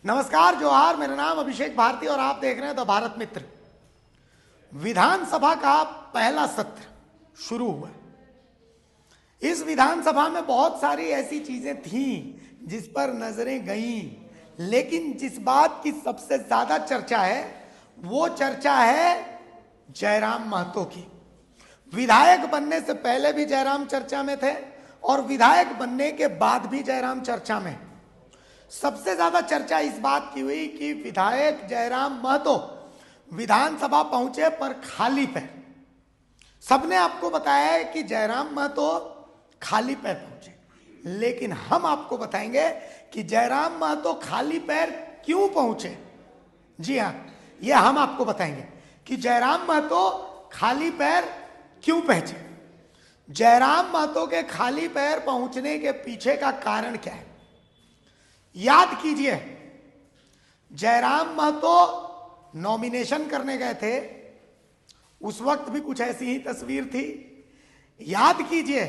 नमस्कार, जोहार। मेरा नाम अभिषेक भारती और आप देख रहे हैं द भारत मित्र। विधानसभा का पहला सत्र शुरू हुआ। इस विधानसभा में बहुत सारी ऐसी चीजें थीं जिस पर नजरें गईं, लेकिन जिस बात की सबसे ज्यादा चर्चा है वो चर्चा है जयराम महतो की। विधायक बनने से पहले भी जयराम चर्चा में थे और विधायक बनने के बाद भी जयराम चर्चा में। सबसे ज्यादा चर्चा इस बात की हुई कि विधायक जयराम महतो विधानसभा पहुंचे पर खाली पैर। सबने आपको बताया है कि जयराम महतो खाली पैर पहुंचे, लेकिन हम आपको बताएंगे कि जयराम महतो खाली पैर क्यों पहुंचे। जी हां, यह हम आपको बताएंगे कि जयराम महतो खाली पैर क्यों पहुंचे। जयराम महतो के खाली पैर पहुंचने के पीछे का कारण क्या है। याद कीजिए, जयराम महतो नॉमिनेशन करने गए थे, उस वक्त भी कुछ ऐसी ही तस्वीर थी। याद कीजिए,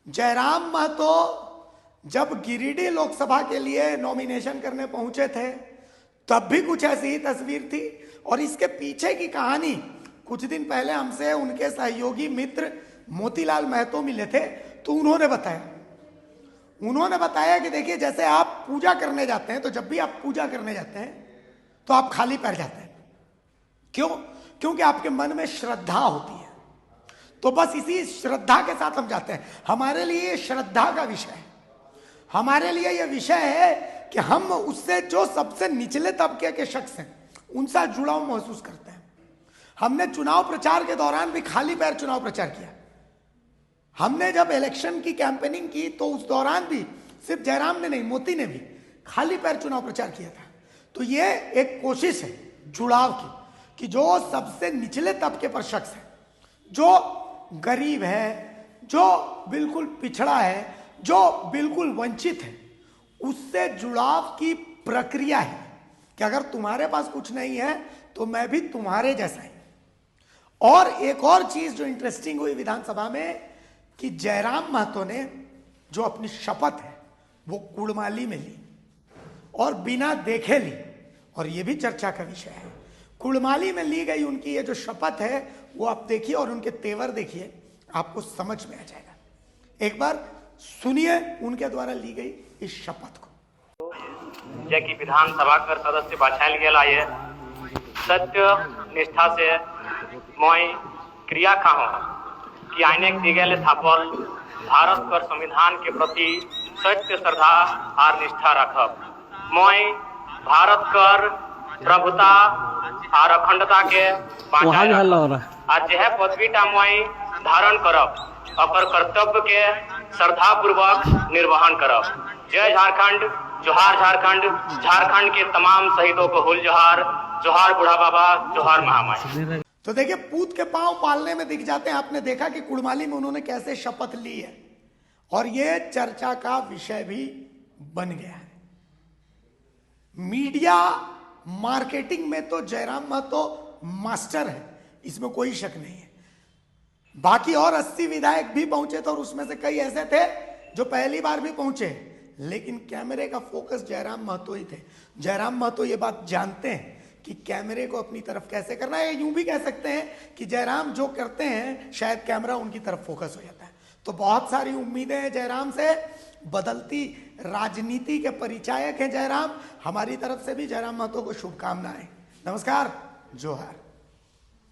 जयराम महतो जब गिरिडीह लोकसभा के लिए नॉमिनेशन करने पहुंचे थे तब भी कुछ ऐसी ही तस्वीर थी। और इसके पीछे की कहानी कुछ दिन पहले हमसे उनके सहयोगी मित्र मोतीलाल महतो मिले थे, तो उन्होंने बताया कि देखिए, जैसे आप पूजा करने जाते हैं तो जब भी आप पूजा करने जाते हैं तो आप खाली पैर जाते हैं। क्यों? क्योंकि आपके मन में श्रद्धा होती है। तो बस इसी श्रद्धा के साथ हम जाते हैं। हमारे लिए श्रद्धा का विषय है। हमारे लिए यह विषय है कि हम उससे जो सबसे निचले तबके के शख्स हैं उनसे जुड़ाव महसूस करते हैं। हमने चुनाव प्रचार के दौरान भी खाली पैर चुनाव प्रचार किया। हमने जब इलेक्शन की कैंपेनिंग की तो उस दौरान भी सिर्फ जयराम ने नहीं, मोती ने भी खाली पैर चुनाव प्रचार किया था। तो ये एक कोशिश है जुड़ाव की कि जो सबसे निचले तबके पर शख्स है, जो गरीब है, जो बिल्कुल पिछड़ा है, जो बिल्कुल वंचित है, उससे जुड़ाव की प्रक्रिया है कि अगर तुम्हारे पास कुछ नहीं है तो मैं भी तुम्हारे जैसा ही। और एक और चीज जो इंटरेस्टिंग हुई विधानसभा में कि जयराम महतो ने जो अपनी शपथ है वो कुड़माली में ली और बिना देखे ली। और ये भी चर्चा का विषय है। कुड़माली में ली गई उनकी ये जो शपथ है वो आप देखिए और उनके तेवर देखिए, आपको समझ में आ जाएगा। एक बार सुनिए उनके द्वारा ली गई इस शपथ को। जे कि विधानसभा कर सदस्य बाछायल गेला ये सत्य निष्ठा से मैं क्रिया खाऊं कि आइने दिगेले थापल भारत कर संविधान के प्रति सत्य श्रद्धा और निष्ठा रखब। मैं भारत कर प्रभुता और अखंडता के बाँचाए आज यह पदवीटा मैं धारण करब, अपर कर्तव्य के श्रद्धा पूर्वक निर्वहन करब। जय झारखंड, जोहार झारखंड। झारखंड के तमाम शहीदों को हुल जोहार। जोहार बूढ़ा बाबा, जोहार महामाई। तो देखिए, पूत के पांव पालने में दिख जाते हैं। आपने देखा कि कुड़माली में उन्होंने कैसे शपथ ली है और यह चर्चा का विषय भी बन गया है। मीडिया मार्केटिंग में तो जयराम महतो मास्टर है, इसमें कोई शक नहीं है। बाकी और 80 विधायक भी पहुंचे थे और उसमें से कई ऐसे थे जो पहली बार भी पहुंचे, लेकिन कैमरे का फोकस जयराम महतो ही थे। जयराम महतो ये बात जानते हैं कि कैमरे को अपनी तरफ कैसे करना है। यूं भी कह सकते हैं कि जयराम जो करते हैं शायद कैमरा उनकी तरफ फोकस हो जाता है। तो बहुत सारी उम्मीदें हैं जयराम से। बदलती राजनीति के परिचायक हैं जयराम। हमारी तरफ से भी जयराम महतो को शुभकामनाएं। नमस्कार, जोहार।